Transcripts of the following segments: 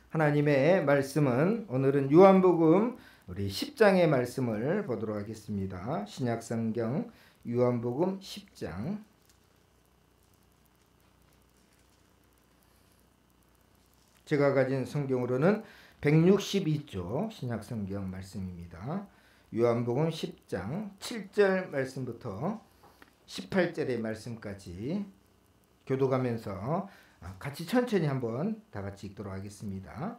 하나님의 말씀은 오늘은 요한복음 우리 10장의 말씀을 보도록 하겠습니다. 신약성경 요한복음 10장 제가 가진 성경으로는 162쪽 신약성경 말씀입니다. 요한복음 10장 7절 말씀부터 18절의 말씀까지 교독하면서 같이 천천히 한번 다 같이 읽도록 하겠습니다.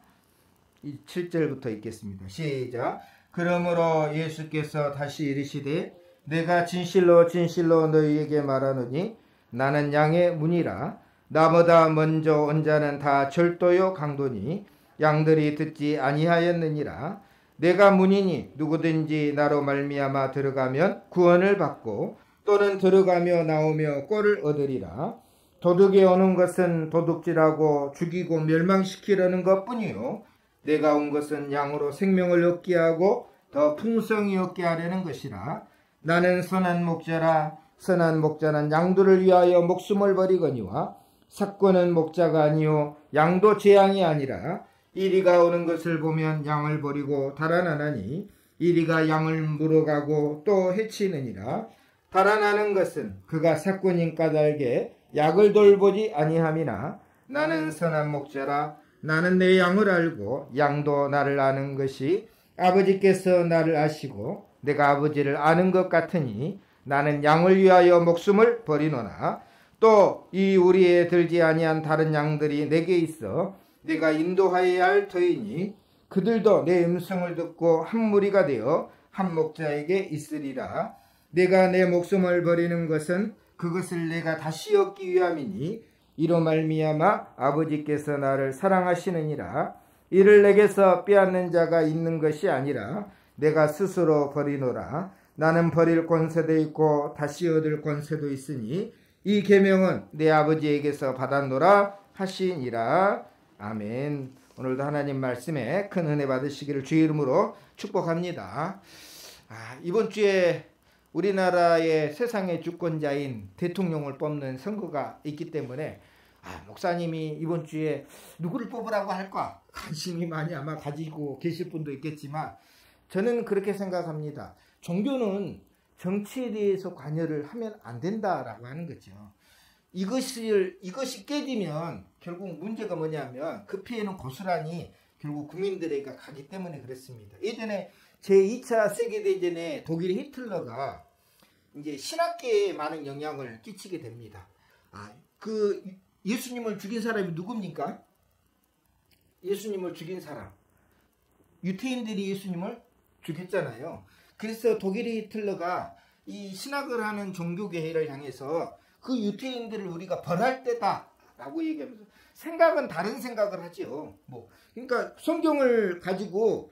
7절부터 읽겠습니다. 시작. 그러므로 예수께서 다시 이르시되 내가 진실로 진실로 너희에게 말하노니 나는 양의 문이라. 나보다 먼저 온 자는 다 절도요 강도니 양들이 듣지 아니하였느니라. 내가 문이니 누구든지 나로 말미암아 들어가면 구원을 받고 또는 들어가며 나오며 꼴을 얻으리라. 도둑이 오는 것은 도둑질하고 죽이고 멸망시키려는 것뿐이요 내가 온 것은 양으로 생명을 얻게 하고 더 풍성히 얻게 하려는 것이라. 나는 선한 목자라. 선한 목자는 양들을 위하여 목숨을 버리거니와 삭고는 목자가 아니요 양도 제 양이 아니라. 이리가 오는 것을 보면 양을 버리고 달아나나니 이리가 양을 물어가고 또 해치느니라. 달아나는 것은 그가 삭고님 까닭에 약을 돌보지 아니함이나 나는 선한 목자라. 나는 내 양을 알고 양도 나를 아는 것이 아버지께서 나를 아시고 내가 아버지를 아는 것 같으니 나는 양을 위하여 목숨을 버리노나 또 이 우리에 들지 아니한 다른 양들이 내게 있어 내가 인도하여야 할 터이니 그들도 내 음성을 듣고 한 무리가 되어 한 목자에게 있으리라. 내가 내 목숨을 버리는 것은 그것을 내가 다시 얻기 위함이니 이로 말미암아 아버지께서 나를 사랑하시느니라. 이를 내게서 빼앗는 자가 있는 것이 아니라 내가 스스로 버리노라. 나는 버릴 권세도 있고 다시 얻을 권세도 있으니 이 계명은 내 아버지에게서 받았노라 하시니라. 아멘. 오늘도 하나님 말씀에 큰 은혜 받으시기를 주의 이름으로 축복합니다. 이번 주에 우리나라의 세상의 주권자인 대통령을 뽑는 선거가 있기 때문에 목사님이 이번 주에 누구를 뽑으라고 할까 관심이 많이 아마 가지고 계실 분도 있겠지만 저는 그렇게 생각합니다. 종교는 정치에 대해서 관여를 하면 안 된다라고 하는 거죠. 이것이 깨지면 결국 문제가 뭐냐면 그 피해는 고스란히 결국 국민들에게 가기 때문에 그렇습니다. 예전에 제2차 세계대전에 독일 히틀러가 이제 신학계에 많은 영향을 끼치게 됩니다. 그 예수님을 죽인 사람이 누굽니까? 예수님을 죽인 사람. 유태인들이 예수님을 죽였잖아요. 그래서 독일 히틀러가 이 신학을 하는 종교계회를 향해서 그 유태인들을 우리가 벌할 때다 라고 얘기하면서 생각은 다른 생각을 하죠. 그러니까 성경을 가지고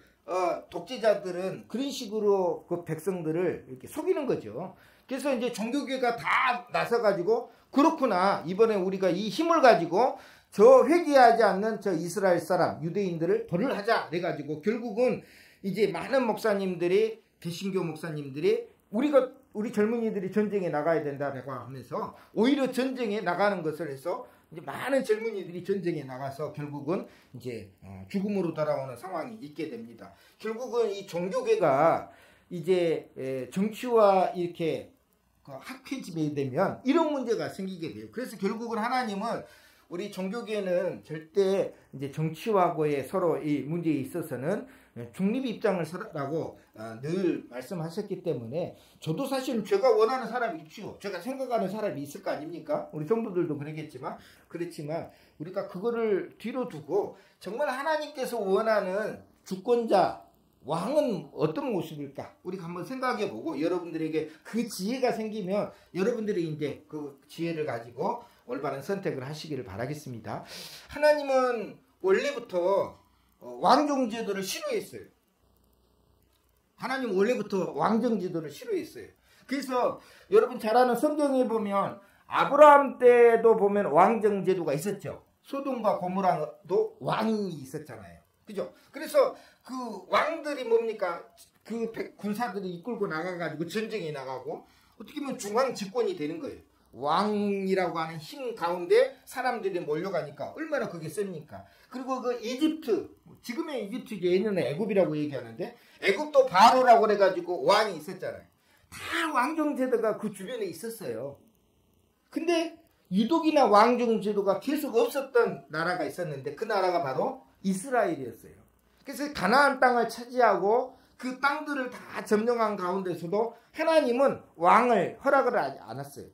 독재자들은 그런 식으로 그 백성들을 이렇게 속이는 거죠. 그래서 이제 종교계가 다 나서가지고 그렇구나 이번에 우리가 이 힘을 가지고 저 회개하지 않는 저 이스라엘 사람 유대인들을 벌을 하자 그래가지고 결국은 이제 많은 목사님들이 개신교 목사님들이 우리 젊은이들이 전쟁에 나가야 된다고 하면서 오히려 전쟁에 나가는 것을 해서 이제 많은 젊은이들이 전쟁에 나가서 결국은 이제 죽음으로 돌아오는 상황이 있게 됩니다. 결국은 이 종교계가 이제 정치와 이렇게 합해지게 되면 이런 문제가 생기게 돼요. 그래서 결국은 하나님은 우리 종교계는 절대 이제 정치와의 서로 이 문제에 있어서는 중립 입장을 서라고 늘 말씀하셨기 때문에 저도 사실은 제가 원하는 사람이 있죠. 제가 생각하는 사람이 있을 거 아닙니까? 우리 성도들도 그렇지만 우리가 그거를 뒤로 두고 정말 하나님께서 원하는 주권자 왕은 어떤 모습일까? 우리가 한번 생각해 보고 여러분들에게 그 지혜가 생기면 여러분들이 이제 그 지혜를 가지고 올바른 선택을 하시기를 바라겠습니다. 하나님은 원래부터 왕정제도를 싫어했어요. 하나님 원래부터 왕정제도를 싫어했어요. 그래서 여러분 잘 아는 성경에 보면 아브라함 때도 보면 왕정제도가 있었죠. 소돔과 고모라도 왕이 있었잖아요. 그죠? 그래서 그 왕들이 뭡니까? 그 군사들이 이끌고 나가가지고 전쟁에 나가고 어떻게 보면 중앙 집권이 되는 거예요. 왕이라고 하는 힘 가운데 사람들이 몰려가니까 얼마나 그게 셉니까? 그리고 그 이집트, 지금의 이집트 예전에 애굽이라고 얘기하는데 애굽도 바로라고 그래가지고 왕이 있었잖아요. 다 왕정제도가 그 주변에 있었어요. 근데 유독이나 왕정제도가 계속 없었던 나라가 있었는데 그 나라가 바로 이스라엘이었어요. 그래서 가나안 땅을 차지하고 그 땅들을 다 점령한 가운데서도 하나님은 왕을 허락을 하지 않았어요.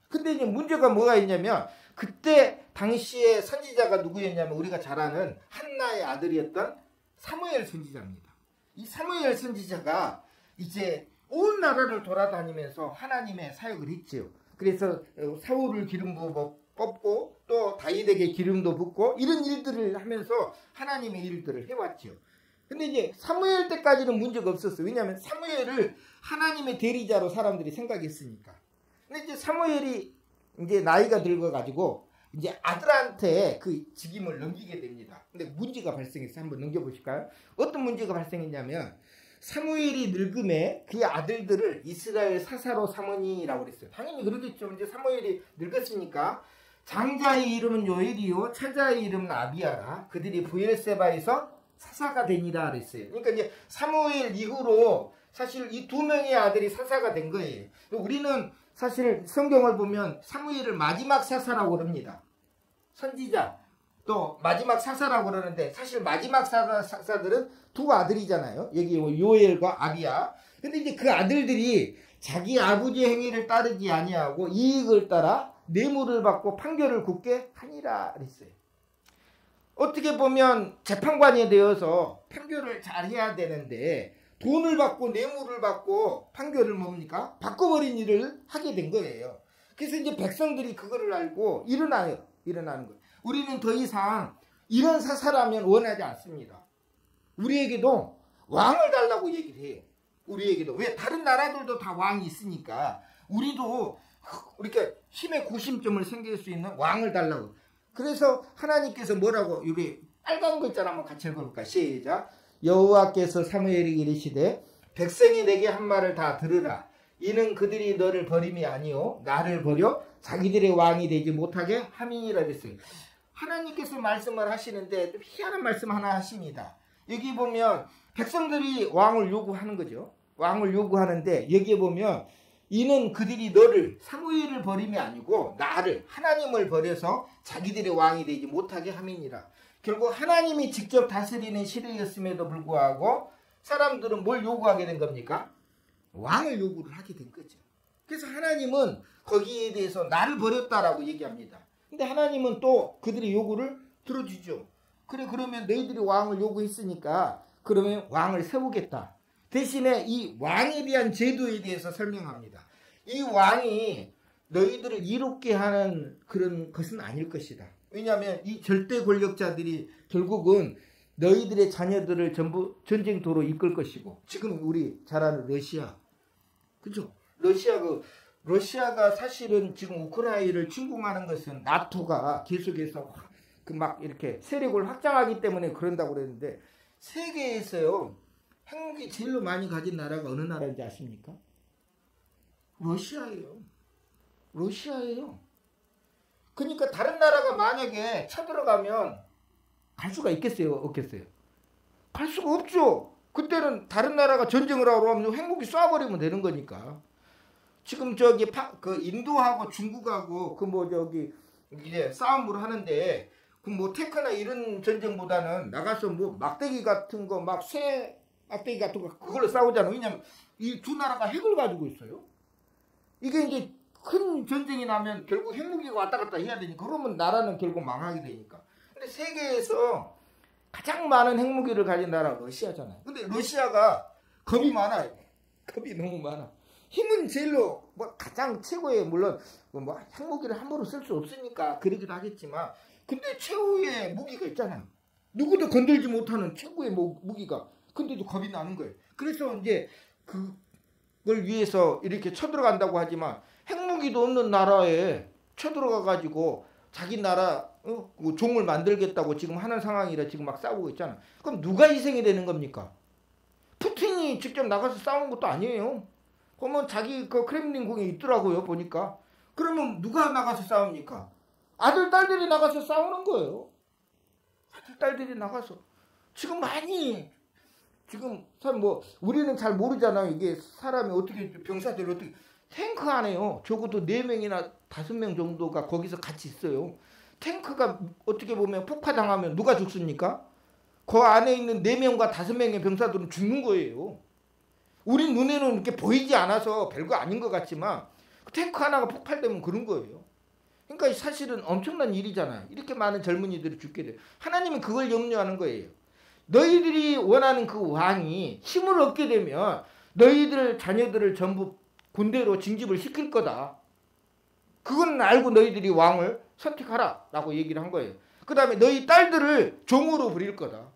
근데 이제 문제가 뭐가 있냐면 그때 당시에 선지자가 누구였냐면 우리가 잘 아는 한나의 아들이었던 사무엘 선지자입니다. 이 사무엘 선지자가 이제 온 나라를 돌아다니면서 하나님의 사역을 했지요. 그래서 사울을 기름 부어 뽑고 또 다윗에게 기름도 붓고 이런 일들을 하면서 하나님의 일들을 해왔지요. 근데 이제 사무엘 때까지는 문제가 없었어요. 왜냐하면 사무엘을 하나님의 대리자로 사람들이 생각했으니까. 근데 이제 사무엘이 이제 나이가 들어가지고 이제 아들한테 그 직임을 넘기게 됩니다. 근데 문제가 발생해서 한번 넘겨보실까요? 어떤 문제가 발생했냐면 사무엘이 늙음에 그의 아들들을 이스라엘 사사로 삼으니라고 그랬어요. 당연히 그러겠죠. 이제 사무엘이 늙었으니까 장자의 이름은 요엘이요 차자의 이름은 아비야라. 그들이 브엘세바에서 사사가 되니라 그랬어요. 그러니까 이제 사무엘 이후로 사실 이 두 명의 아들이 사사가 된 거예요. 우리는 사실 성경을 보면 사무엘을 마지막 사사라고 그럽니다. 선지자 또 마지막 사사라고 그러는데 사실 마지막 사사들은 두 아들이잖아요. 여기 요엘과 아비야. 근데 이제 그 아들들이 자기 아버지의 행위를 따르지 아니하고 이익을 따라 뇌물을 받고 판결을 굳게 하니라 그랬어요. 어떻게 보면 재판관이 되어서 판결을 잘 해야 되는데 돈을 받고 뇌물을 받고 판결을 뭡니까? 바꿔버린 일을 하게 된 거예요. 그래서 이제 백성들이 그거를 알고 일어나는 거예요. 우리는 더 이상 이런 사사라면 원하지 않습니다. 우리에게도 왕을 달라고 얘기를 해요. 우리에게도. 왜? 다른 나라들도 다 왕이 있으니까 우리도 이렇게 힘의 구심점을 생길 수 있는 왕을 달라고. 그래서 하나님께서 뭐라고 여기 빨간 글자를 한번 같이 읽어볼까? 시작. 여호와께서 사무엘에게 이르시되 백성이 내게 한 말을 다 들으라. 이는 그들이 너를 버림이 아니요 나를 버려 자기들의 왕이 되지 못하게 함이니라 그랬어요. 하나님께서 말씀을 하시는데 좀 희한한 말씀 하나 하십니다. 여기 보면 백성들이 왕을 요구하는 거죠. 왕을 요구하는데 여기에 보면 이는 그들이 너를 사무엘을 버림이 아니고 나를 하나님을 버려서 자기들의 왕이 되지 못하게 함이니라. 결국 하나님이 직접 다스리는 시대였음에도 불구하고 사람들은 뭘 요구하게 된 겁니까? 왕을 요구를 하게 된 거죠. 그래서 하나님은 거기에 대해서 나를 버렸다라고 얘기합니다. 근데 하나님은 또 그들의 요구를 들어주죠. 그래 그러면 너희들이 왕을 요구했으니까 그러면 왕을 세우겠다. 대신에 이 왕에 대한 제도에 대해서 설명합니다. 이 왕이 너희들을 이롭게 하는 그런 것은 아닐 것이다. 왜냐하면 이 절대 권력자들이 결국은 너희들의 자녀들을 전부 전쟁터로 이끌 것이고 지금 우리 잘 아는 러시아 그죠? 러시아가 사실은 지금 우크라이나를 침공하는 것은 나토가 계속해서 그 막 이렇게 세력을 확장하기 때문에 그런다고 그랬는데 세계에서요 핵무기 제일로 많이 가진 나라가 어느 나라인지 아십니까? 러시아예요. 그러니까 다른 나라가 만약에 쳐들어가면 갈 수가 있겠어요? 없겠어요? 갈 수가 없죠. 그때는 다른 나라가 전쟁을 하러 오면 핵무기 쏴버리면 되는 거니까. 지금 저기 그 인도하고 중국하고 그 뭐 저기 이제 싸움을 하는데 그 뭐 테크나 이런 전쟁보다는 나가서 뭐 막대기 같은 거 막 쇠 막대기 같은 거 그걸로 싸우잖아요. 왜냐면 이 두 나라가 핵을 가지고 있어요. 이게 이제 큰 전쟁이 나면 결국 핵무기가 왔다 갔다 해야 되니까 그러면 나라는 결국 망하게 되니까. 근데 세계에서 가장 많은 핵무기를 가진 나라가 러시아잖아요. 근데 러시아가 겁이 많아요. 겁이 너무 많아. 힘은 제일로 뭐 가장 최고의 물론 뭐 핵무기를 함부로 쓸 수 없으니까 그러기도 하겠지만 근데 최후의 무기가 있잖아요. 누구도 건들지 못하는 최고의 무기가. 근데도 겁이 나는 거예요. 그래서 이제 그걸 위해서 이렇게 쳐들어간다고 하지만 핵무기도 없는 나라에 쳐들어가 가지고 자기 나라 종을 만들겠다고 지금 하는 상황이라 지금 막 싸우고 있잖아. 그럼 누가 희생이 되는 겁니까? 푸틴이 직접 나가서 싸우는 것도 아니에요. 그러면 자기 그 크렘린 궁에 있더라고요 보니까. 그러면 누가 나가서 싸웁니까? 아들, 딸들이 나가서 싸우는 거예요. 아들, 딸들이 나가서. 지금 많이, 지금, 우리는 잘 모르잖아요. 이게 사람이 어떻게, 병사들이 어떻게, 탱크 안에요. 적어도 4명이나 5명 정도가 거기서 같이 있어요. 탱크가 어떻게 보면 폭파당하면 누가 죽습니까? 그 안에 있는 4명과 5명의 병사들은 죽는 거예요. 우리 눈에는 이렇게 보이지 않아서 별거 아닌 것 같지만 탱크 하나가 폭발되면 그런 거예요. 그러니까 사실은 엄청난 일이잖아요. 이렇게 많은 젊은이들이 죽게 돼요. 하나님은 그걸 염려하는 거예요. 너희들이 원하는 그 왕이 힘을 얻게 되면 너희들 자녀들을 전부 군대로 징집을 시킬 거다. 그건 알고 너희들이 왕을 선택하라 라고 얘기를 한 거예요. 그 다음에 너희 딸들을 종으로 부릴 거다.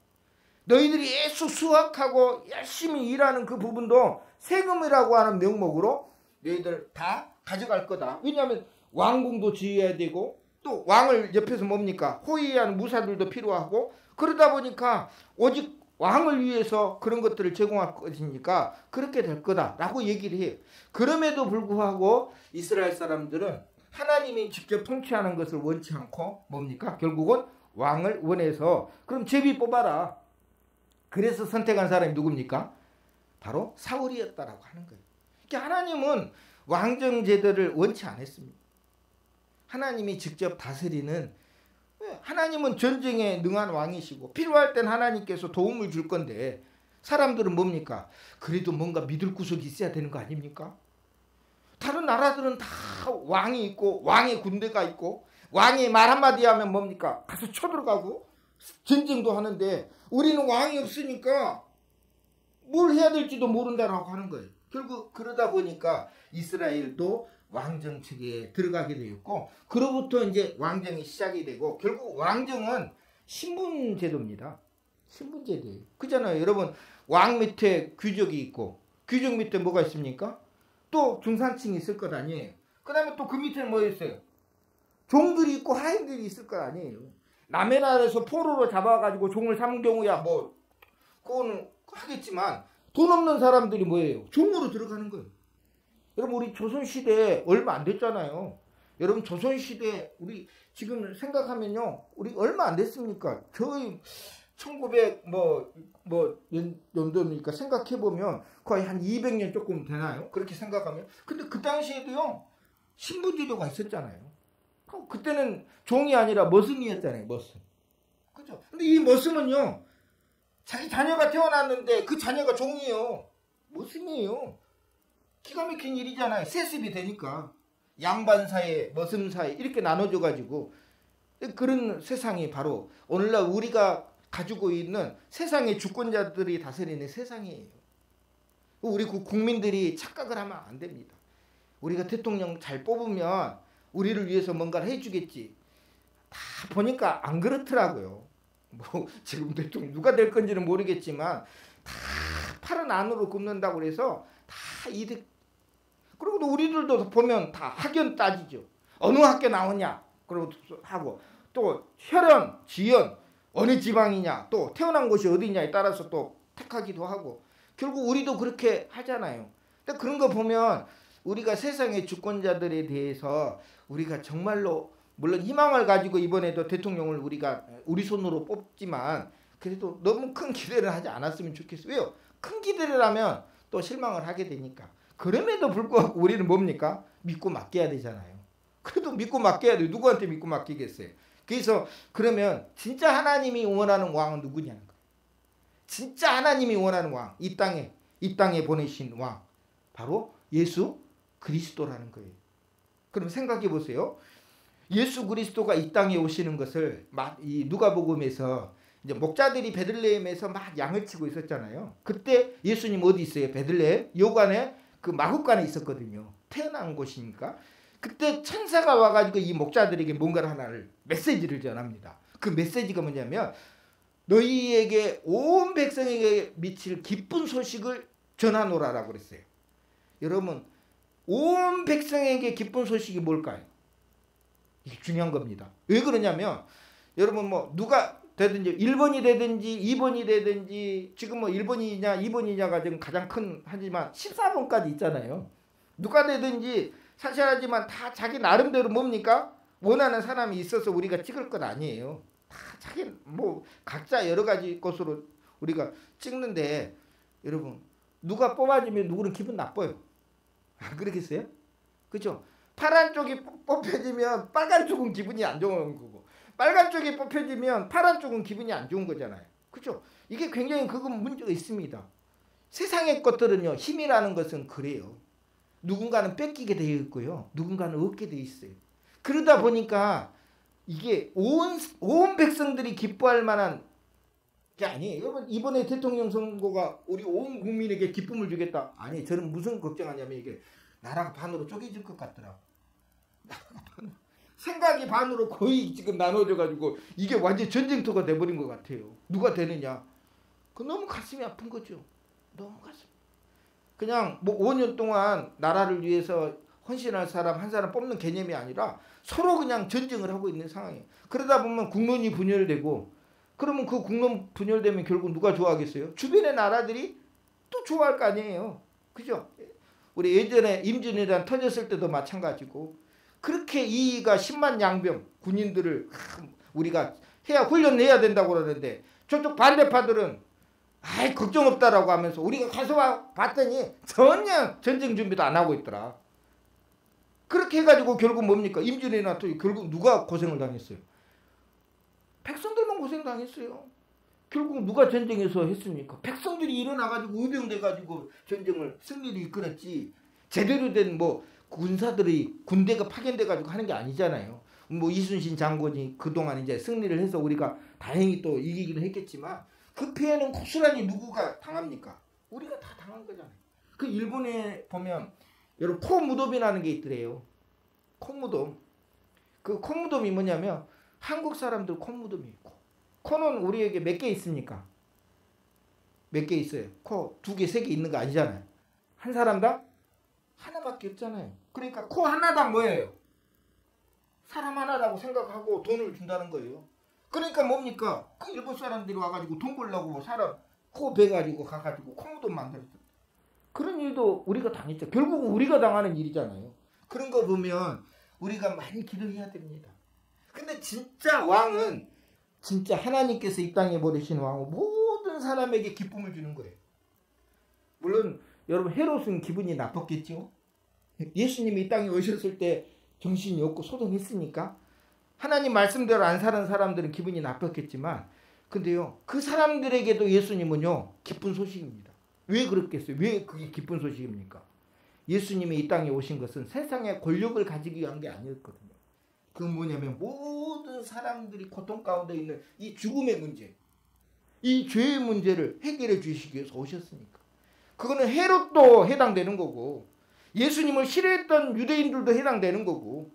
너희들이 예수 수학하고 열심히 일하는 그 부분도 세금이라고 하는 명목으로 너희들 다 가져갈 거다. 왜냐하면 왕궁도 지어야 되고 또 왕을 옆에서 뭡니까? 호위하는 무사들도 필요하고 그러다 보니까 오직 왕을 위해서 그런 것들을 제공할 것이니까 그렇게 될 거다라고 얘기를 해요. 그럼에도 불구하고 이스라엘 사람들은 하나님이 직접 통치하는 것을 원치 않고 뭡니까? 결국은 왕을 원해서 그럼 제비 뽑아라. 그래서 선택한 사람이 누굽니까? 바로 사울이었다라고 하는 거예요. 그러니까 하나님은 왕정 제도를 원치 않았습니다. 하나님이 직접 다스리는, 하나님은 전쟁에 능한 왕이시고 필요할 땐 하나님께서 도움을 줄 건데 사람들은 뭡니까? 그래도 뭔가 믿을 구석이 있어야 되는 거 아닙니까? 다른 나라들은 다 왕이 있고 왕의 군대가 있고 왕이 말 한마디 하면 뭡니까? 가서 쳐들어가고 전쟁도 하는데 우리는 왕이 없으니까 뭘 해야 될지도 모른다라고 하는 거예요. 결국 그러다 보니까 이스라엘도 왕정 체계에 들어가게 되었고 그로부터 이제 왕정이 시작이 되고 결국 왕정은 신분 제도입니다. 신분 제도예요. 그잖아요. 여러분 왕 밑에 귀족이 있고 귀족 밑에 뭐가 있습니까? 또 중산층이 있을 것 아니에요. 그 다음에 또 그 밑에는 뭐 있어요? 종들이 있고 하인들이 있을 것 아니에요. 남의 나라에서 포로로 잡아가지고 종을 삼은 경우야 뭐 그거는 하겠지만 돈 없는 사람들이 뭐예요? 종으로 들어가는 거예요. 여러분 우리 조선시대 얼마 안 됐잖아요. 여러분 조선시대 우리 지금 생각하면요. 우리 얼마 안 됐습니까? 저희 1900 연도니까 생각해보면 거의 한 200년 조금 되나요? 그렇게 생각하면. 근데 그 당시에도요. 신분제도가 있었잖아요. 그때는 종이 아니라 머슴이었잖아요. 머슴. 그죠? 근데 이 머슴은요. 자기 자녀가 태어났는데 그 자녀가 종이에요. 머슴이에요. 기가 막힌 일이잖아요. 세습이 되니까. 양반 사회, 머슴 사회 이렇게 나눠져가지고 그런 세상이 바로 오늘날 우리가 가지고 있는 세상의 주권자들이 다스리는 세상이에요. 우리 국민들이 착각을 하면 안 됩니다. 우리가 대통령 잘 뽑으면 우리를 위해서 뭔가를 해주겠지. 다 보니까 안 그렇더라고요. 뭐 지금 대통령 누가 될 건지는 모르겠지만 다 팔은 안으로 굽는다고 그래서 다 이득. 그리고 또 우리들도 보면 다 학연 따지죠. 어느 학교 나오냐. 그리고 하고 또 혈연, 지연 어느 지방이냐 또 태어난 곳이 어디냐에 따라서 또 택하기도 하고 결국 우리도 그렇게 하잖아요. 근데 그런 거 보면 우리가 세상의 주권자들에 대해서 우리가 정말로 물론 희망을 가지고 이번에도 대통령을 우리가 우리 손으로 뽑지만 그래도 너무 큰 기대를 하지 않았으면 좋겠어요. 왜요? 큰 기대를 하면 또 실망을 하게 되니까. 그럼에도 불구하고 우리는 뭡니까? 믿고 맡겨야 되잖아요. 그래도 믿고 맡겨야 돼요. 누구한테 믿고 맡기겠어요? 그래서 그러면 진짜 하나님이 원하는 왕은 누구냐는 거예요. 진짜 하나님이 원하는 왕, 이 땅에 보내신 왕 바로 예수 그리스도라는 거예요. 그럼 생각해 보세요. 예수 그리스도가 이 땅에 오시는 것을 이 누가복음에서 이제 목자들이 베들레헴에서 막 양을 치고 있었잖아요. 그때 예수님 어디 있어요? 베들레헴 요관에 그 마구간에 있었거든요. 태어난 곳이니까. 그때 천사가 와가지고 이 목자들에게 뭔가를 하나를 메시지를 전합니다. 그 메시지가 뭐냐면 너희에게 온 백성에게 미칠 기쁜 소식을 전하노라라고 그랬어요. 여러분 온 백성에게 기쁜 소식이 뭘까요? 이게 중요한 겁니다. 왜 그러냐면 여러분 뭐 누가 되든지 1번이 되든지 2번이 되든지 지금 뭐 1번이냐 2번이냐가 지금 가장 큰 하지만 14번까지 있잖아요. 누가 되든지 사실하지만 다 자기 나름대로 뭡니까? 원하는 사람이 있어서 우리가 찍을 것 아니에요. 다 자기 뭐 각자 여러 가지 것으로 우리가 찍는데 여러분 누가 뽑아주면 누구는 기분 나빠요. 안 그러겠어요? 그렇죠? 파란 쪽이 뽑혀지면 빨간 쪽은 기분이 안 좋은 거고 빨간 쪽이 뽑혀지면 파란 쪽은 기분이 안 좋은 거잖아요. 그렇죠? 이게 굉장히 그건 문제가 있습니다. 세상의 것들은요. 힘이라는 것은 그래요. 누군가는 뺏기게 되어 있고요. 누군가는 얻게 되어 있어요. 그러다 보니까 이게 온 백성들이 기뻐할 만한 게 아니에요. 여러분 이번에 대통령 선거가 우리 온 국민에게 기쁨을 주겠다. 아니 저는 무슨 걱정하냐면 이게 나라가 반으로 쪼개질 것 같더라고. 생각이 반으로 거의 지금 나눠져 가지고 이게 완전 전쟁터가 돼버린 것 같아요. 누가 되느냐. 그 너무 가슴이 아픈 거죠. 너무 가슴. 그냥 뭐 5년 동안 나라를 위해서 헌신할 사람 한 사람 뽑는 개념이 아니라 서로 그냥 전쟁을 하고 있는 상황이에요. 그러다 보면 국론이 분열되고 그러면 그 국론 분열되면 결국 누가 좋아하겠어요? 주변의 나라들이 또 좋아할 거 아니에요. 그죠? 우리 예전에 임진왜란 터졌을 때도 마찬가지고 그렇게 이의가 10만 양병 군인들을 우리가 해야 훈련 내야 된다고 그러는데 저쪽 반대파들은 아이 걱정 없다라고 하면서 우리가 가서 봤더니 전혀 전쟁 준비도 안 하고 있더라. 그렇게 해가지고 결국 뭡니까? 임진왜란 또 결국 누가 고생을 당했어요? 백성들만 고생 당했어요. 결국 누가 전쟁에서 했습니까? 백성들이 일어나가지고 의병돼가지고 전쟁을 승리를 이끌었지 제대로 된 뭐 군사들이 군대가 파견돼가지고 하는 게 아니잖아요. 뭐 이순신 장군이 그동안 이제 승리를 해서 우리가 다행히 또 이기기는 했겠지만 그 피해는 고스란히 누구가 당합니까? 우리가 다 당한 거잖아요. 그 일본에 보면 여러분 코무덤이라는 게 있더래요. 코무덤. 그 코무덤이 뭐냐면 한국 사람들 코무덤이 있고 코는 우리에게 몇 개 있습니까? 몇 개 있어요? 코 2개, 3개 있는 거 아니잖아요. 한 사람당 하나밖에 없잖아요. 그러니까 코 하나당 뭐예요? 사람 하나라고 생각하고 돈을 준다는 거예요. 그러니까 뭡니까? 그 일본 사람들이 와가지고 돈 벌려고 사람 코 베가지고 가가지고 코무덤 만들었어. 그런 일도 우리가 당했죠. 결국은 우리가 당하는 일이잖아요. 그런 거 보면 우리가 많이 기도해야 됩니다. 근데 진짜 왕은 진짜 하나님께서 이 땅에 보내신 왕은 모든 사람에게 기쁨을 주는 거예요. 물론 여러분 헤롯은 기분이 나빴겠죠. 예수님이 이 땅에 오셨을 때 정신이 없고 소동했으니까 하나님 말씀대로 안 사는 사람들은 기분이 나빴겠지만 근데요 그 사람들에게도 예수님은요 기쁜 소식입니다. 왜 그렇겠어요? 왜 그게 기쁜 소식입니까? 예수님이 이 땅에 오신 것은 세상의 권력을 가지기 위한 게 아니었거든요. 그건 뭐냐면 모든 사람들이 고통 가운데 있는 이 죽음의 문제, 이 죄의 문제를 해결해 주시기 위해서 오셨으니까. 그거는 헤롯도 해당되는 거고 예수님을 싫어했던 유대인들도 해당되는 거고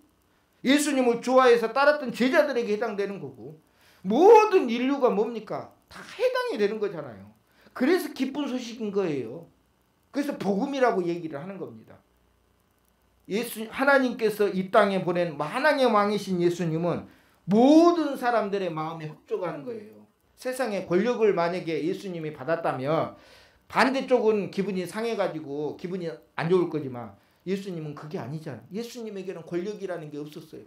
예수님을 좋아해서 따랐던 제자들에게 해당되는 거고 모든 인류가 뭡니까? 다 해당이 되는 거잖아요. 그래서 기쁜 소식인 거예요. 그래서 복음이라고 얘기를 하는 겁니다. 하나님께서 이 땅에 보낸 만왕의 왕이신 예수님은 모든 사람들의 마음에 흡족하는 거예요. 세상의 권력을 만약에 예수님이 받았다면 반대쪽은 기분이 상해가지고 기분이 안 좋을 거지만 예수님은 그게 아니잖아요. 예수님에게는 권력이라는 게 없었어요.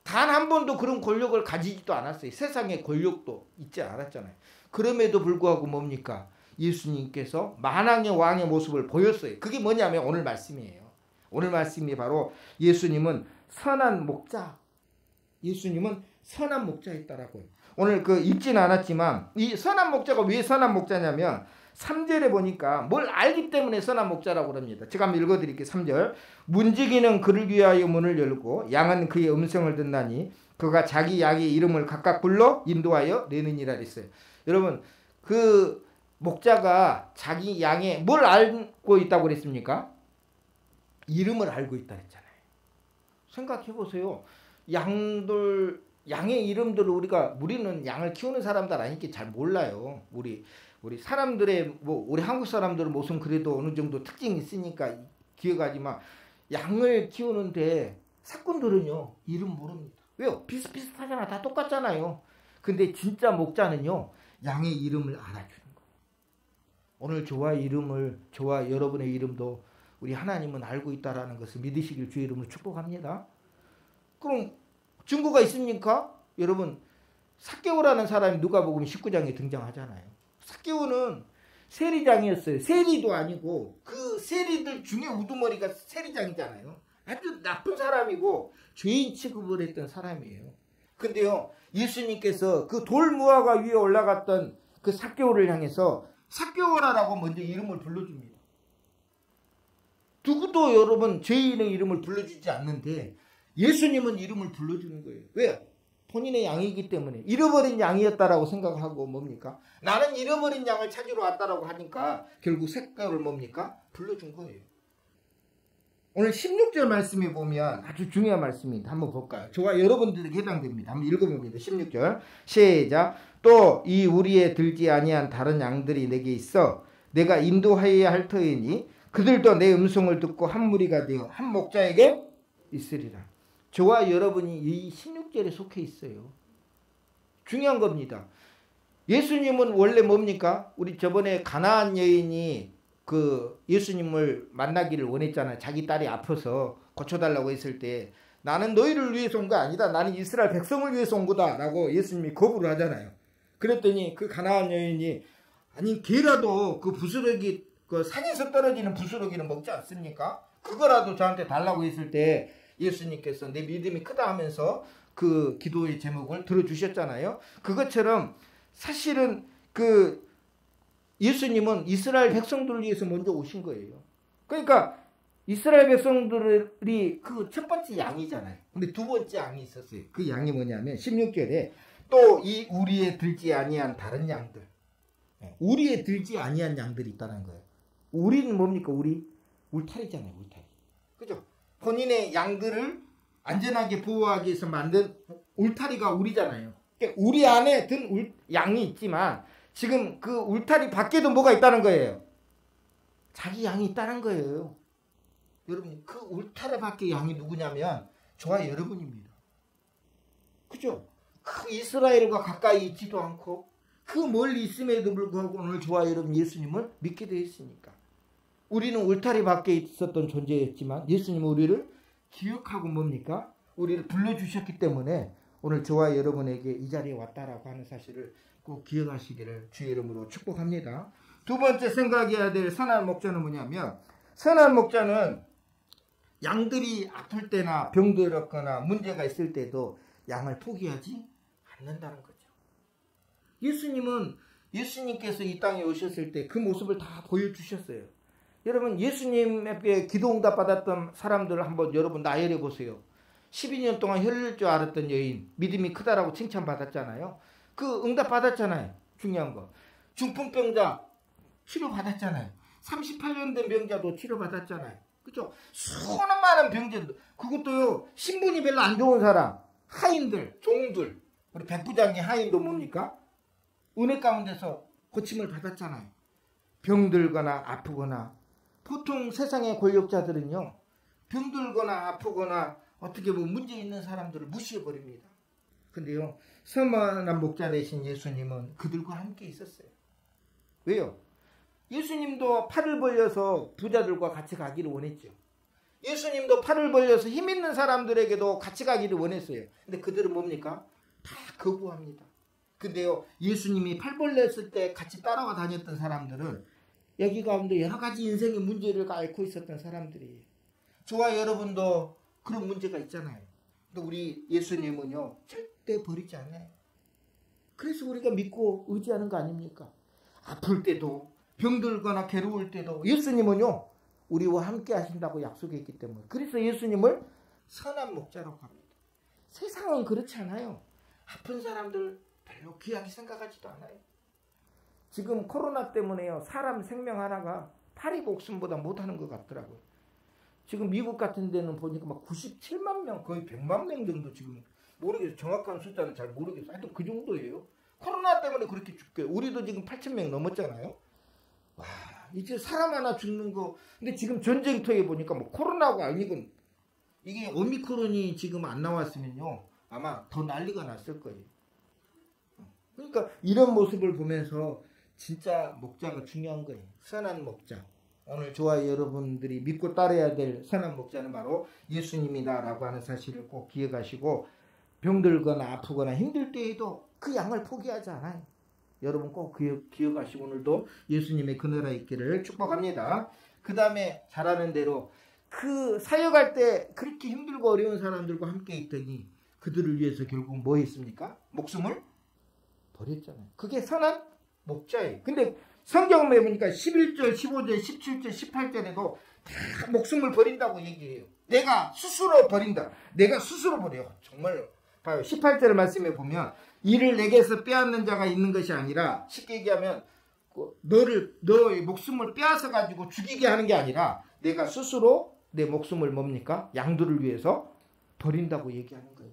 단 한 번도 그런 권력을 가지지도 않았어요. 세상의 권력도 있지 않았잖아요. 그럼에도 불구하고 뭡니까? 예수님께서 만왕의 왕의 모습을 보였어요. 그게 뭐냐면 오늘 말씀이에요. 오늘 말씀이 바로 예수님은 선한 목자. 예수님은 선한 목자였다라고요. 오늘 그 읽지는 않았지만 이 선한 목자가 왜 선한 목자냐면 3절에 보니까 뭘 알기 때문에 선한 목자라고 합니다. 제가 한번 읽어드릴게요. 3절. 문지기는 그를 위하여 문을 열고 양은 그의 음성을 듣나니 그가 자기 양의 이름을 각각 불러 인도하여 내느니라 했어요. 여러분 그 목자가 자기 양의 뭘 알고 있다고 그랬습니까? 이름을 알고 있다 했잖아요. 생각해 보세요. 양의 이름들을 우리는 양을 키우는 사람들 아니까 잘 몰라요. 우리 사람들의 우리 한국 사람들은 무슨 그래도 어느 정도 특징이 있으니까 기억하지만 양을 키우는데 사꾼들은요 이름 모릅니다. 왜요? 비슷비슷하잖아. 다 똑같잖아요. 근데 진짜 목자는요 양의 이름을 알아주는 거예요. 오늘 저와 여러분의 이름도 우리 하나님은 알고 있다라는 것을 믿으시길 주의 이름으로 축복합니다. 그럼 증거가 있습니까? 여러분, 삭개오라는 사람이 누가복음 19장에 등장하잖아요. 삭개오는 세리장이었어요. 세리도 아니고 그 세리들 중에 우두머리가 세리장이잖아요. 아주 나쁜 사람이고 죄인 취급을 했던 사람이에요. 근데요, 예수님께서 그 돌무화과 위에 올라갔던 그 삭개오를 향해서 삭개오라라고 먼저 이름을 불러줍니다. 누구도 여러분 죄인의 이름을 불러주지 않는데 예수님은 이름을 불러주는 거예요. 왜? 본인의 양이기 때문에. 잃어버린 양이었다라고 생각하고 뭡니까? 나는 잃어버린 양을 찾으러 왔다라고 하니까 결국 삭개오를 뭡니까? 불러준 거예요. 오늘 16절 말씀에 보면 아주 중요한 말씀입니다. 한번 볼까요? 저와 여러분들에게 해당됩니다. 한번 읽어봅니다. 16절 시작. 또 이 우리에 들지 아니한 다른 양들이 내게 있어 내가 인도하여야 할 터이니 그들도 내 음성을 듣고 한 무리가 되어 한 목자에게 있으리라. 저와 여러분이 이 16절에 속해 있어요. 중요한 겁니다. 예수님은 원래 뭡니까? 우리 저번에 가나안 여인이 그 예수님을 만나기를 원했잖아요. 자기 딸이 아파서 고쳐달라고 했을 때 나는 너희를 위해서 온 거 아니다. 나는 이스라엘 백성을 위해서 온 거다. 라고 예수님이 거부를 하잖아요. 그랬더니 그 가나안 여인이 아니 개라도 그 부스러기 그 산에서 떨어지는 부스러기는 먹지 않습니까? 그거라도 저한테 달라고 했을 때 예수님께서 내 믿음이 크다 하면서 그 기도의 제목을 들어주셨잖아요. 그것처럼 사실은 그 예수님은 이스라엘 백성들을 위해서 먼저 오신 거예요. 그러니까 이스라엘 백성들이 그 첫 번째 양이잖아요. 근데 두 번째 양이 있었어요. 그 양이 뭐냐면 16절에 또 이 우리에 들지 아니한 다른 양들. 우리에 들지 아니한 양들이 있다는 거예요. 우리는 뭡니까? 울타리잖아요. 울타리. 그죠? 본인의 양들을 안전하게 보호하기 위해서 만든 울타리가 우리잖아요. 그러니까 우리 안에 든 양이 있지만 지금 그 울타리 밖에도 뭐가 있다는 거예요. 자기 양이 있다는 거예요. 여러분, 그 울타리 밖에 양이 누구냐면 저와 여러분입니다. 그죠? 그 이스라엘과 가까이 있지도 않고 그 멀리 있음에도 불구하고 오늘 저와 여러분 예수님을 믿게 되어 있으니까. 우리는 울타리 밖에 있었던 존재였지만 예수님은 우리를 기억하고 뭡니까? 우리를 불러주셨기 때문에 오늘 저와 여러분에게 이 자리에 왔다라고 하는 사실을 꼭 기억하시기를 주의 이름으로 축복합니다. 두 번째 생각해야 될 선한 목자는 뭐냐면 선한 목자는 양들이 아플 때나 병들었거나 문제가 있을 때도 양을 포기하지 않는다는 거죠. 예수님께서 이 땅에 오셨을 때 그 모습을 다 보여주셨어요. 여러분 예수님에게 기도 응답 받았던 사람들을 한번 여러분 나열해 보세요. 12년 동안 혈릴 줄 알았던 여인 믿음이 크다라고 칭찬받았잖아요. 그 응답 받았잖아요. 중요한 거. 중풍병자 치료받았잖아요. 38년 된 병자도 치료받았잖아요. 그죠? 수많은 많은 병자들 그것도요 신분이 별로 안 좋은 사람 하인들 종들 우리 백부장의 하인도 뭡니까? 은혜 가운데서 고침을 받았잖아요. 병들거나 아프거나 보통 세상의 권력자들은요 병들거나 아프거나 어떻게 보면 문제 있는 사람들을 무시해버립니다. 근데요 선한 목자 되신 예수님은 그들과 함께 있었어요. 왜요? 예수님도 팔을 벌려서 부자들과 같이 가기를 원했죠. 예수님도 팔을 벌려서 힘 있는 사람들에게도 같이 가기를 원했어요. 근데 그들은 뭡니까? 다 거부합니다. 근데요 예수님이 팔 벌렸을 때 같이 따라와 다녔던 사람들은 여기 가운데 여러 가지 인생의 문제를 앓고 있었던 사람들이에요. 저와 여러분도 그런 문제가 있잖아요. 근데 우리 예수님은요 절대 버리지 않아요. 그래서 우리가 믿고 의지하는 거 아닙니까? 아플 때도 병들거나 괴로울 때도 예수님은요 우리와 함께 하신다고 약속했기 때문에 그래서 예수님을 선한 목자라고 합니다. 세상은 그렇지 않아요. 아픈 사람들 별로 귀하게 생각하지도 않아요. 지금 코로나 때문에요 사람 생명 하나가 파리 목숨보다 못하는 것 같더라고요. 지금 미국 같은 데는 보니까 막 97만 명 거의 100만 명 정도 지금 모르겠어요. 정확한 숫자는 잘 모르겠어요. 하여튼 그 정도예요. 코로나 때문에 그렇게 죽게 우리도 지금 8,000명 넘었잖아요. 와 이제 사람 하나 죽는 거 근데 지금 전쟁터에 보니까 뭐 코로나가 아니건 이게 오미크론이 지금 안 나왔으면요 아마 더 난리가 났을 거예요. 그러니까 이런 모습을 보면서 진짜 목자가 중요한 거예요. 선한 목자. 오늘 저와 여러분들이 믿고 따라야 될 선한 목자는 바로 예수님이다라고 하는 사실을 꼭 기억하시고, 병들거나 아프거나 힘들 때에도 그 양을 포기하지 않아요. 여러분 꼭 기억하시고 오늘도 예수님의 그늘에 있기를 축복합니다. 그 다음에 잘 아는 대로 그 사역할 때 그렇게 힘들고 어려운 사람들과 함께 있더니 그들을 위해서 결국 뭐 했습니까? 목숨을 버렸잖아요. 그게 선한 목자예요. 근데 성경에 보니까 11절, 15절, 17절, 18절에도 다 목숨을 버린다고 얘기해요. 내가 스스로 버린다. 내가 스스로 버려요. 정말 봐요. 18절 말씀에 보면 이를 내게서 빼앗는 자가 있는 것이 아니라, 쉽게 얘기하면 너의 목숨을 빼앗아 가지고 죽이게 하는 게 아니라 내가 스스로 내 목숨을 뭡니까? 양들을 위해서 버린다고 얘기하는 거예요.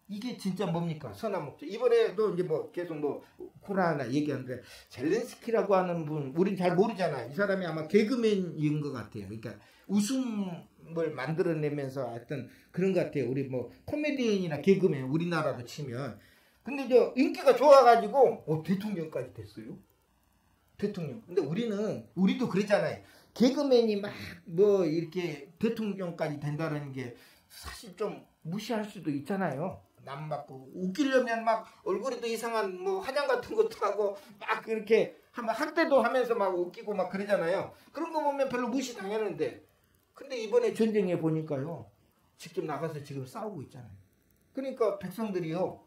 이게 진짜 뭡니까? 선한 목자. 이번에도 이제 뭐 계속 뭐 코로나 얘기하는데, 젤렌스키라고 하는 분, 우린 잘 모르잖아요. 이 사람이 아마 개그맨인 것 같아요. 그러니까 웃음을 만들어내면서 하여튼 그런 것 같아요. 우리 뭐 코미디언이나 개그맨 우리나라로 치면. 근데 저 인기가 좋아가지고 대통령까지 됐어요. 대통령. 근데 우리도 그랬잖아요. 개그맨이 막 뭐 이렇게 대통령까지 된다는 게 사실 좀 무시할 수도 있잖아요. 남 맞고 웃기려면 막 얼굴에도 이상한 뭐 화장 같은 것도 하고 막 이렇게 학대도 하면서 막 웃기고 막 그러잖아요. 그런 거 보면 별로 무시 당하는데, 근데 이번에 전쟁에 보니까요, 직접 나가서 지금 싸우고 있잖아요. 그러니까 백성들이요,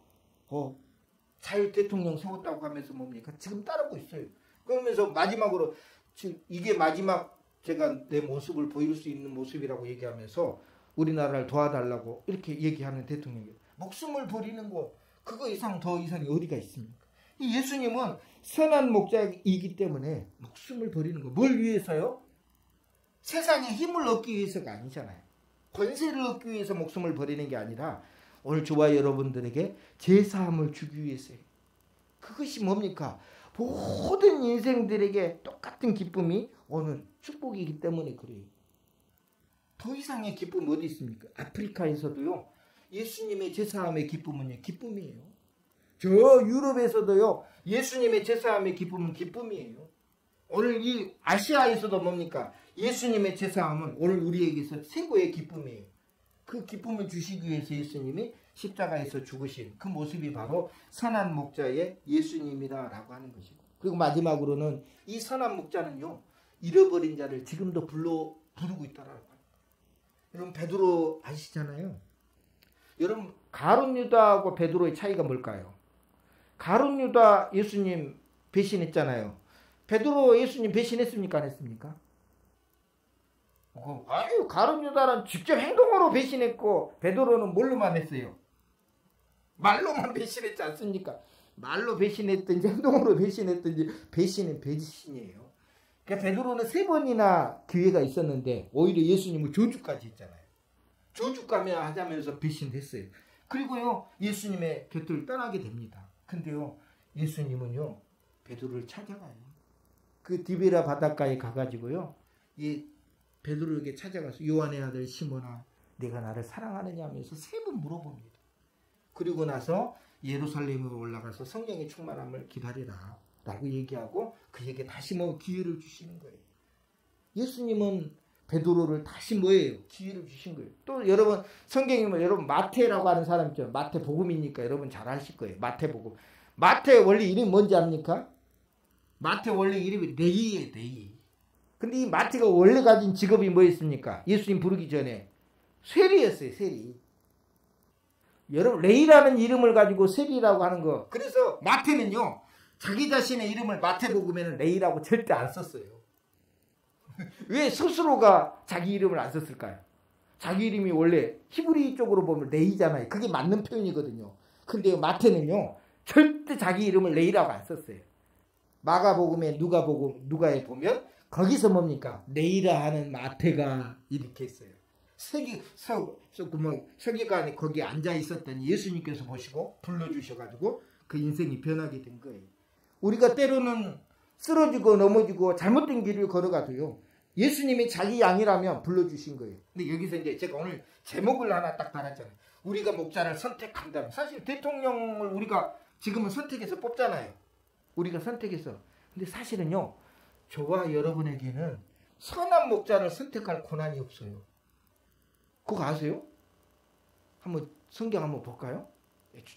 자유 대통령 세웠다고 하면서 뭡니까? 지금 따르고 있어요. 그러면서 마지막으로 지금 이게 마지막 제가 내 모습을 보일 수 있는 모습이라고 얘기하면서 우리나라를 도와달라고 이렇게 얘기하는 대통령이, 목숨을 버리는 거 그거 이상 더 이상이 어디가 있습니까? 이 예수님은 선한 목자이기 때문에 목숨을 버리는 거, 뭘 위해서요? 세상에 힘을 얻기 위해서가 아니잖아요. 권세를 얻기 위해서 목숨을 버리는 게 아니라 오늘 저와 여러분들에게 제사함을 주기 위해서예요. 그것이 뭡니까? 모든 인생들에게 똑같은 기쁨이 오는 축복이기 때문에 그래요. 더 이상의 기쁨이 어디 있습니까? 아프리카에서도요, 예수님의 제사함의 기쁨은요, 기쁨이에요. 저 유럽에서도요, 예수님의 제사함의 기쁨은 기쁨이에요. 오늘 이 아시아에서도 뭡니까? 예수님의 제사함은 오늘 우리에게서 최고의 기쁨이에요. 그 기쁨을 주시기 위해서 예수님이 십자가에서 죽으신 그 모습이 바로 선한 목자의 예수님이다라고 하는 것이고, 그리고 마지막으로는 이 선한 목자는요, 잃어버린 자를 지금도 부르고 있다라고 합니다. 여러분 베드로 아시잖아요. 여러분 가룟 유다하고 베드로의 차이가 뭘까요? 가룟 유다 예수님 배신했잖아요. 베드로 예수님 배신했습니까? 안 했습니까? 아유, 가룟 유다는 직접 행동으로 배신했고 베드로는 뭘로만 했어요? 말로만 배신했지 않습니까? 말로 배신했든지 행동으로 배신했든지 배신은 배신이에요. 그러니까 베드로는 3번이나 기회가 있었는데 오히려 예수님을 저주까지 했잖아요. 저주까지 하자면서 배신했어요. 그리고요, 예수님의 곁을 떠나게 됩니다. 근데요, 예수님은요, 베드로를 찾아가요. 그 디베라 바닷가에 가가지고요, 이 베드로에게 찾아가서 요한의 아들 시몬아, 내가 나를 사랑하느냐 하면서 3번 물어봅니다. 그리고 나서 예루살렘으로 올라가서 성령의 충만함을 기다리라 라고 얘기하고 그에게 다시 기회를 주시는 거예요. 예수님은 베드로를 다시 뭐예요? 기회를 주신 거예요. 또 여러분 성경에 보면 여러분 마태라고 하는 사람 있죠. 마태복음이니까 여러분 잘 아실 거예요. 마태복음. 마태 원래 이름이 뭔지 압니까? 마태 원래 이름이 레이예요. 레이. 근데 이 마태가 원래 가진 직업이 뭐였습니까? 예수님 부르기 전에 세리였어요. 세리. 여러분 레이라는 이름을 가지고 세리라고 하는 거. 그래서 마태는요, 자기 자신의 이름을 마태복음에는 레이라고 절대 안 썼어요. 왜 스스로가 자기 이름을 안 썼을까요? 자기 이름이 원래 히브리 쪽으로 보면 레이잖아요. 그게 맞는 표현이거든요. 근데 마태는요, 절대 자기 이름을 레이라고 안 썼어요. 마가복음에 누가에 보면 거기서 뭡니까? 레이라 하는 마태가 이렇게 했어요. 서기관이 거기에 앉아 있었더니 예수님께서 보시고 불러주셔가지고 그 인생이 변하게 된 거예요. 우리가 때로는 쓰러지고 넘어지고 잘못된 길을 걸어가도요, 예수님이 자기 양이라면 불러주신 거예요. 근데 여기서 이제 제가 오늘 제목을 하나 딱 달았잖아요. 우리가 목자를 선택한다면. 사실 대통령을 우리가 지금은 선택해서 뽑잖아요. 우리가 선택해서. 근데 사실은요, 저와 여러분에게는 선한 목자를 선택할 고난이 없어요. 그거 아세요? 한번 성경 한번 볼까요?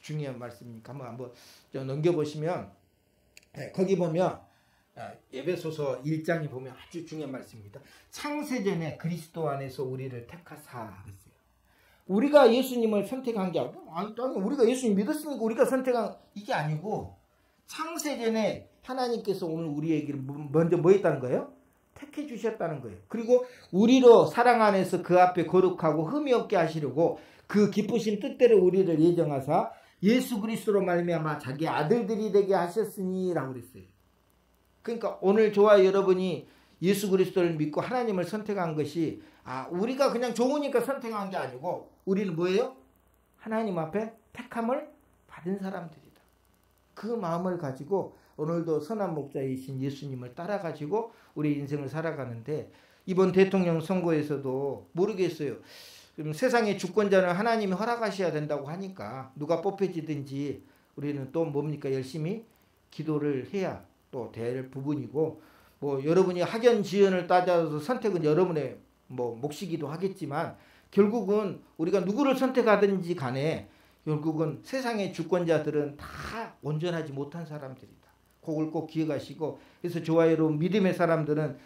중요한 말씀이니까 한번 넘겨보시면 거기 보면 에베소서 1장에 보면 아주 중요한 말씀입니다. 창세전에 그리스도 안에서 우리를 택하사 그랬어요. 우리가 예수님을 선택한 게 아니고 우리가 예수님 믿었으니까 우리가 선택한 이게 아니고 창세전에 하나님께서 오늘 우리에게 먼저 뭐 했다는 거예요? 택해 주셨다는 거예요. 그리고 우리로 사랑 안에서 그 앞에 거룩하고 흠이 없게 하시려고 그 기쁘신 뜻대로 우리를 예정하사 예수 그리스도로 말미암아 자기 아들들이 되게 하셨으니라고 그랬어요. 그러니까 오늘 저와 여러분이 예수 그리스도를 믿고 하나님을 선택한 것이 우리가 그냥 좋으니까 선택한 게 아니고 우리는 뭐예요? 하나님 앞에 택함을 받은 사람들이다. 그 마음을 가지고 오늘도 선한 목자이신 예수님을 따라가지고 우리 인생을 살아가는데 이번 대통령 선거에서도 모르겠어요. 세상의 주권자는 하나님이 허락하셔야 된다고 하니까 누가 뽑혀지든지 우리는 또 뭡니까? 열심히 기도를 해야 또 될 부분이고 뭐 여러분이 학연 지연을 따져서 선택은 여러분의 뭐 몫이기도 하겠지만 결국은 우리가 누구를 선택하든지 간에 결국은 세상의 주권자들은 다 온전하지 못한 사람들이다. 그걸 꼭 기억하시고 그래서 저와 여러분 믿음의 사람들은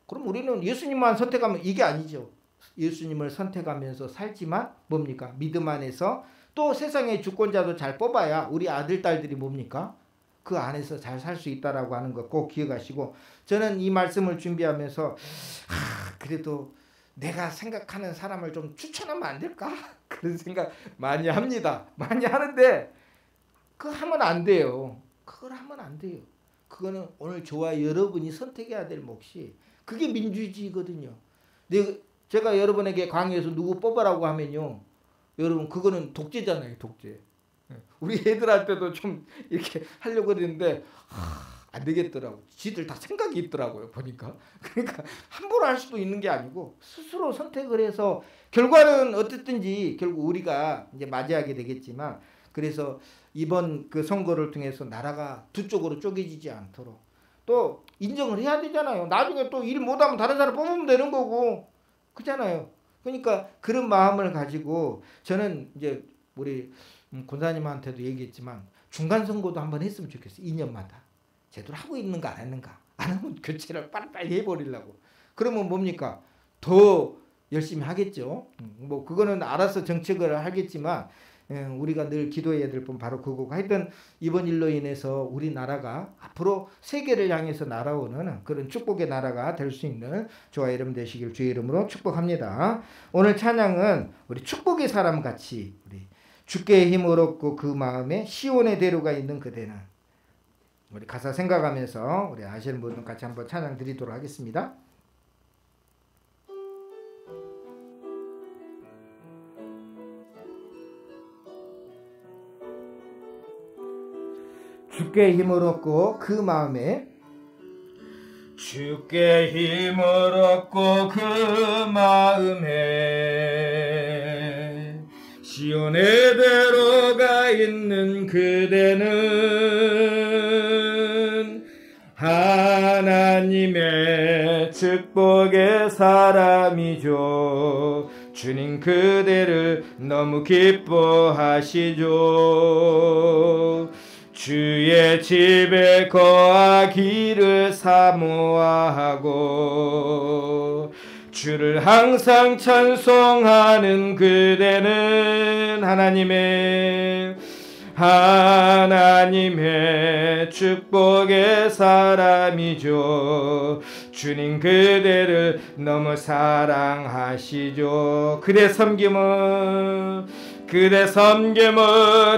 그럼 우리는 예수님만 선택하면 이게 아니죠. 예수님을 선택하면서 살지만 뭡니까? 믿음 안에서 또 세상의 주권자도 잘 뽑아야 우리 아들 딸들이 뭡니까? 그 안에서 잘 살 수 있다라고 하는 거 꼭 기억하시고 저는 이 말씀을 준비하면서 그래도 내가 생각하는 사람을 좀 추천하면 안 될까? 그런 생각 많이 합니다. 많이 하는데 그거 하면 안 돼요. 그걸 하면 안 돼요. 그거는 오늘 저와 여러분이 선택해야 될 몫이 그게 민주주의거든요. 제가 여러분에게 강의에서 누구 뽑아라고 하면요. 여러분 그거는 독재잖아요. 독재. 우리 애들한테도 좀 이렇게 하려고 했는데 안 되겠더라고. 지들 다 생각이 있더라고요. 보니까. 그러니까 함부로 할 수도 있는 게 아니고 스스로 선택을 해서 결과는 어쨌든지 결국 우리가 이제 맞이하게 되겠지만 그래서 이번 그 선거를 통해서 나라가 두 쪽으로 쪼개지지 않도록 또 인정을 해야 되잖아요. 나중에 또 일 못하면 다른 사람 뽑으면 되는 거고 그렇잖아요. 그러니까 그런 마음을 가지고 저는 이제 우리 권사님한테도 얘기했지만 중간 선거도 한번 했으면 좋겠어요. 2년마다. 제대로 하고 있는가 안 했는가. 안 하면 교체를 빨리빨리 해버리려고. 그러면 뭡니까? 더 열심히 하겠죠. 뭐 그거는 알아서 정책을 하겠지만 우리가 늘 기도해야 될 건 바로 그거고 하여튼 이번 일로 인해서 우리나라가 앞으로 세계를 향해서 날아오는 그런 축복의 나라가 될 수 있는 저와 여러분 되시길 주의 이름으로 축복합니다. 오늘 찬양은 우리 축복의 사람 같이 우리 주께 힘을 얻고 그 마음에 시온의 대로가 있는 그대는 우리 가사 생각하면서 우리 아시는 분들 같이 한번 찬양 드리도록 하겠습니다. 주께 힘을 얻고 그 마음에 주께 힘을 얻고 그 마음에 시온의 대로가 있는 그대는 하나님의 축복의 사람이죠. 주님 그대를 너무 기뻐하시죠. 주의 집에 거하기를 사모하고 주를 항상 찬송하는 그대는 하나님의 축복의 사람이죠. 주님 그대를 너무 사랑하시죠. 그대 섬김은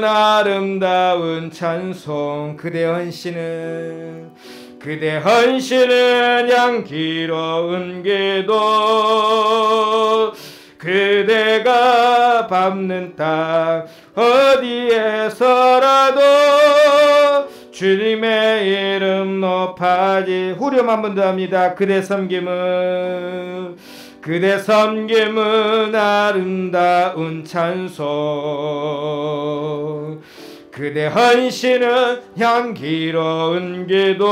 아름다운 찬송. 그대 헌신은 향기로운 기도. 그대가 밟는 땅 어디에서라도 주님의 이름 높아지. 후렴 한 번 더 합니다. 그대 섬김은 아름다운 찬송. 그대 헌신은 향기로운 기도.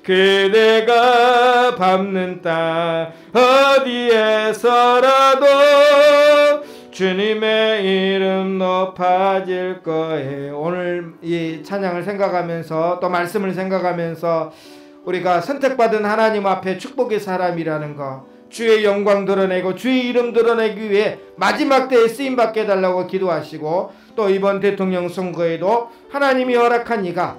그대가 내가 밟는 땅 어디에서라도 주님의 이름 높아질 거예요. 오늘 이 찬양을 생각하면서 또 말씀을 생각하면서 우리가 선택받은 하나님 앞에 축복의 사람이라는 거, 주의 영광 드러내고 주의 이름 드러내기 위해 마지막 때에 쓰임받게 해달라고 기도하시고, 또 이번 대통령 선거에도 하나님이 허락한 이가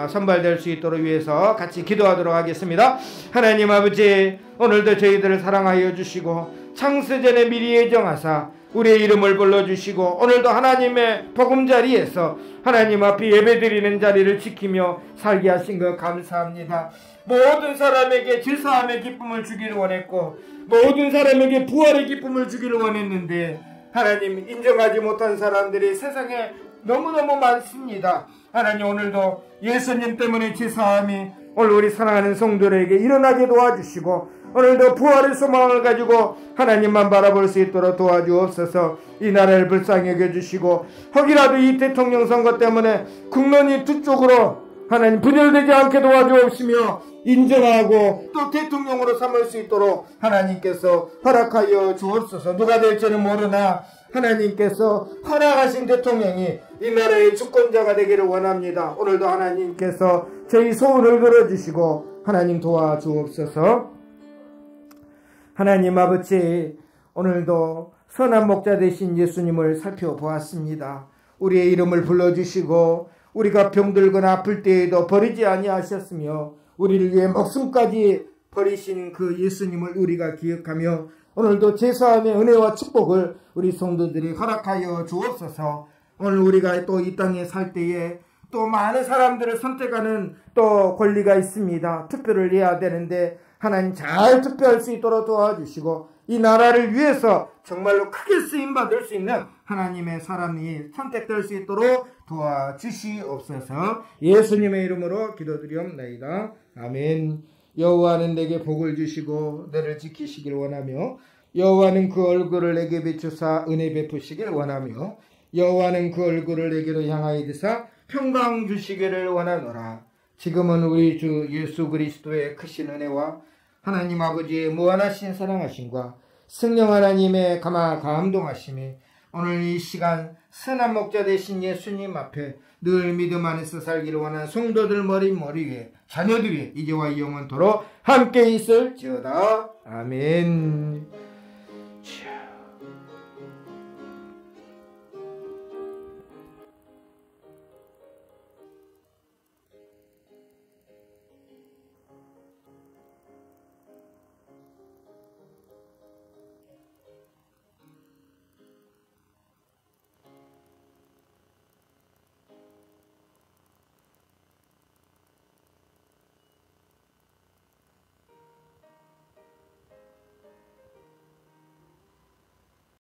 선발될 수 있도록 위해서 같이 기도하도록 하겠습니다. 하나님 아버지, 오늘도 저희들을 사랑하여 주시고 창세전에 미리 예정하사 우리의 이름을 불러주시고 오늘도 하나님의 보금자리에서 하나님 앞에 예배드리는 자리를 지키며 살게 하신 것 감사합니다. 모든 사람에게 질서함의 기쁨을 주기를 원했고 모든 사람에게 부활의 기쁨을 주기를 원했는데 하나님, 인정하지 못한 사람들이 세상에 너무너무 많습니다. 하나님, 오늘도 예수님 때문에 질서함이 오늘 우리 사랑하는 성도들에게 일어나게 도와주시고 오늘도 부활의 소망을 가지고 하나님만 바라볼 수 있도록 도와주옵소서. 이 나라를 불쌍히 여겨주시고 혹이라도 이 대통령 선거 때문에 국론이 두 쪽으로 하나님 분열되지 않게 도와주옵시며 인정하고 또 대통령으로 삼을 수 있도록 하나님께서 허락하여 주옵소서. 누가 될지는 모르나 하나님께서 허락하신 대통령이 이 나라의 주권자가 되기를 원합니다. 오늘도 하나님께서 저희 소원을 들어주시고 하나님 도와주옵소서. 하나님 아버지, 오늘도 선한 목자 되신 예수님을 살펴보았습니다. 우리의 이름을 불러주시고 우리가 병들거나 아플 때에도 버리지 아니하셨으며 우리를 위해 목숨까지 버리신 그 예수님을 우리가 기억하며 오늘도 제사함의 은혜와 축복을 우리 성도들이 허락하여 주옵소서. 오늘 우리가 또 이 땅에 살 때에 또 많은 사람들을 선택하는 또 권리가 있습니다. 투표를 해야 되는데 하나님 잘 투표할 수 있도록 도와주시고 이 나라를 위해서 정말로 크게 쓰임받을 수 있는 하나님의 사람이 선택될 수 있도록 도와주시옵소서. 예수님의 이름으로 기도드리옵나이다. 아멘. 여호와는 내게 복을 주시고 너를 지키시길 원하며 여호와는 그 얼굴을 내게 비추사 은혜 베푸시길 원하며 여호와는 그 얼굴을 내게로 향하여 드사 평강 주시기를 원하노라. 지금은 우리 주 예수 그리스도의 크신 은혜와 하나님 아버지의 무한하신 사랑하심과 성령 하나님의 감동하심이 오늘 이 시간 선한 목자 되신 예수님 앞에 늘 믿음 안에서 살기를 원하는 성도들 머리 위에 자녀들이 이제와 영원토록 함께 있을지어다. 아멘.